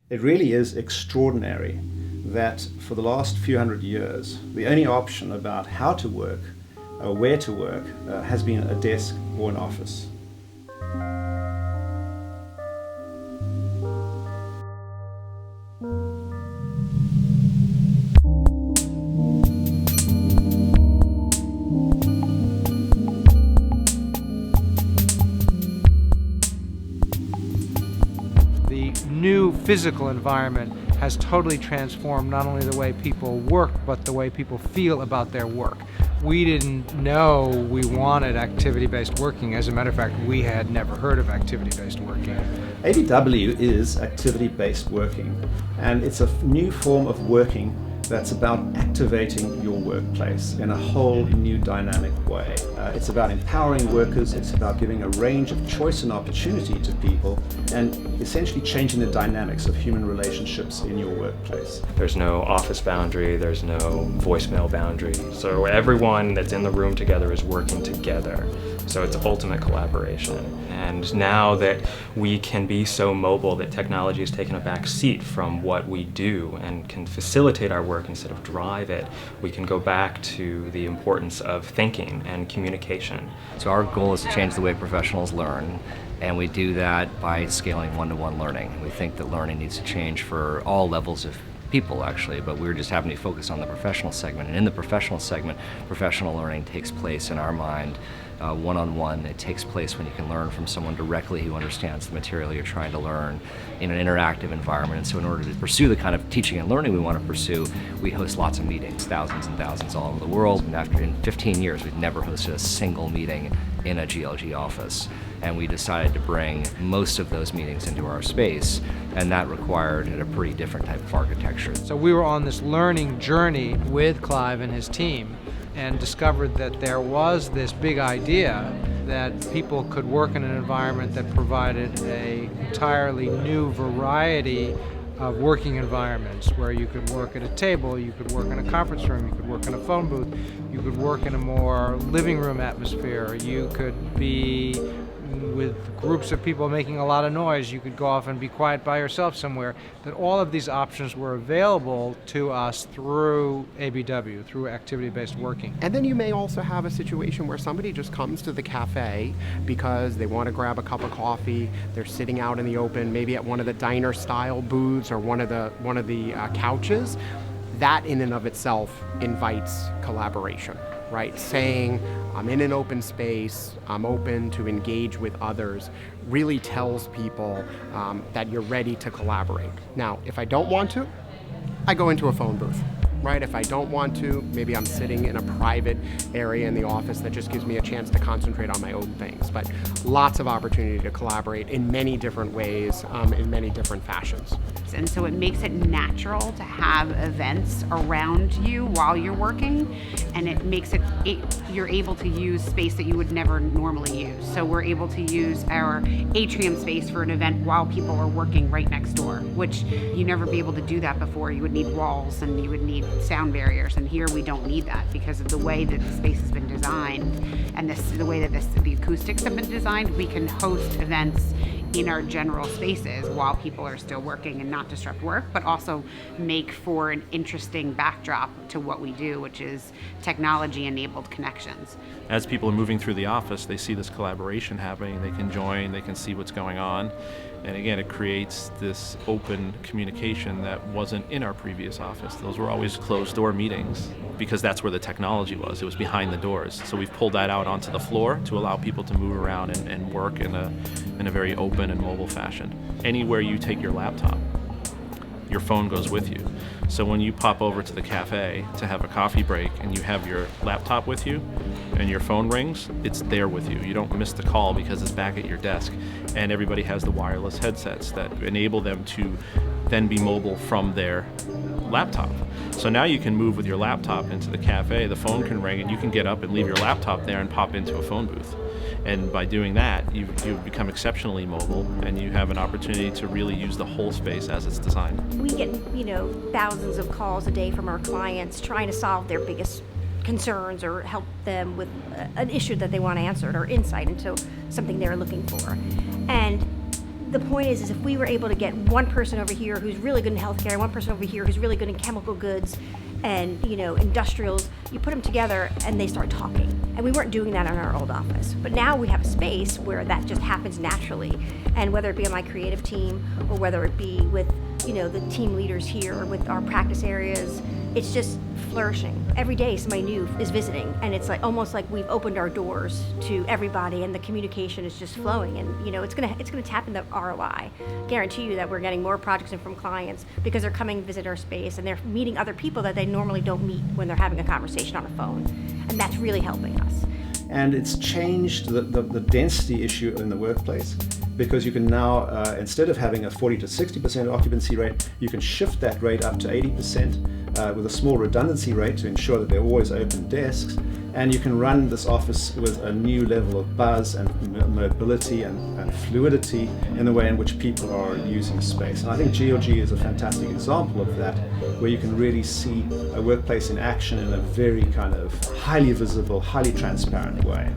It really is extraordinary that for the last few hundred years, the only option about how to work, where to work, has been a desk or an office. The new physical environment has totally transformed not only the way people work, but the way people feel about their work. We didn't know we wanted activity-based working. As a matter of fact, we had never heard of activity-based working. ABW is activity-based working, and it's a new form of working that's about activating your workplace in a whole new dynamic way. It's about empowering workers, it's about giving a range of choice and opportunity to people, and essentially changing the dynamics of human relationships in your workplace. There's no office boundary, there's no voicemail boundary, so everyone that's in the room together is working together. So it's ultimate collaboration. And now that we can be so mobile that technology has taken a back seat from what we do and can facilitate our work instead of drive it, we can go back to the importance of thinking and communication. So our goal is to change the way professionals learn, and we do that by scaling one-to-one learning. We think that learning needs to change for all levels of people, actually, but we're just having to focus on the professional segment. And in the professional segment, professional learning takes place in our mind one-on-one. It takes place when you can learn from someone directly who understands the material you're trying to learn in an interactive environment. And so in order to pursue the kind of teaching and learning we want to pursue, we host lots of meetings, thousands and thousands all over the world. And in 15 years, we've never hosted a single meeting in a GLG office. And we decided to bring most of those meetings into our space, and that required a pretty different type of architecture. So we were on this learning journey with Clive and his team and discovered that there was this big idea that people could work in an environment that provided an entirely new variety of working environments, where you could work at a table, you could work in a conference room, you could work in a phone booth, you could work in a more living room atmosphere, you could be with groups of people making a lot of noise, you could go off and be quiet by yourself somewhere. That all of these options were available to us through ABW, through activity-based working. And then you may also have a situation where somebody just comes to the cafe because they want to grab a cup of coffee, they're sitting out in the open, maybe at one of the diner-style booths or one of the couches. That in and of itself invites collaboration, right? Saying, I'm in an open space, I'm open to engage with others, really tells people that you're ready to collaborate. Now, if I don't want to, I go into a phone booth, right? If I don't want to, maybe I'm sitting in a private area in the office that just gives me a chance to concentrate on my own things. But lots of opportunity to collaborate in many different ways, in many different fashions. And so it makes it natural to have events around you while you're working, and it makes you're able to use space that you would never normally use. So we're able to use our atrium space for an event while people are working right next door, which you'd never be able to do that before. You would need walls and you would need sound barriers, and here we don't need that because of the way that the space has been designed and the way that the acoustics have been designed. We can host events in our general spaces while people are still working and not disrupt work, but also make for an interesting backdrop to what we do, which is technology-enabled connections. As people are moving through the office, they see this collaboration happening, they can join, they can see what's going on, and again, it creates this open communication that wasn't in our previous office. Those were always closed-door meetings because that's where the technology was. It was behind the doors. So we've pulled that out onto the floor to allow people to move around and work in a very open and mobile fashion. Anywhere you take your laptop, your phone goes with you. So when you pop over to the cafe to have a coffee break and you have your laptop with you and your phone rings, it's there with you. You don't miss the call because it's back at your desk. And everybody has the wireless headsets that enable them to then be mobile from their laptop. So now you can move with your laptop into the cafe, the phone can ring, and you can get up and leave your laptop there and pop into a phone booth. And by doing that, you've become exceptionally mobile, and you have an opportunity to really use the whole space as it's designed. We get, thousands of calls a day from our clients trying to solve their biggest concerns or help them with an issue that they want answered or insight into something they're looking for. And the point is if we were able to get one person over here who's really good in healthcare, one person over here who's really good in chemical goods and, you know, industrials, you put them together and they start talking. And we weren't doing that in our old office. But now we have a space where that just happens naturally. And whether it be on my creative team or whether it be with, you know, the team leaders here or with our practice areas, it's just flourishing. Every day somebody new is visiting, and it's like almost like we've opened our doors to everybody, and the communication is just flowing. And you know, it's gonna tap into ROI. Guarantee you that we're getting more projects in from clients because they're coming to visit our space and they're meeting other people that they normally don't meet when they're having a conversation on a phone, and that's really helping us. And it's changed the density issue in the workplace, because you can now, instead of having a 40 to 60% occupancy rate, you can shift that rate up to 80% with a small redundancy rate to ensure that there are always open desks. And you can run this office with a new level of buzz and mobility and fluidity in the way in which people are using space. And I think GOG is a fantastic example of that, where you can really see a workplace in action in a very kind of highly visible, highly transparent way.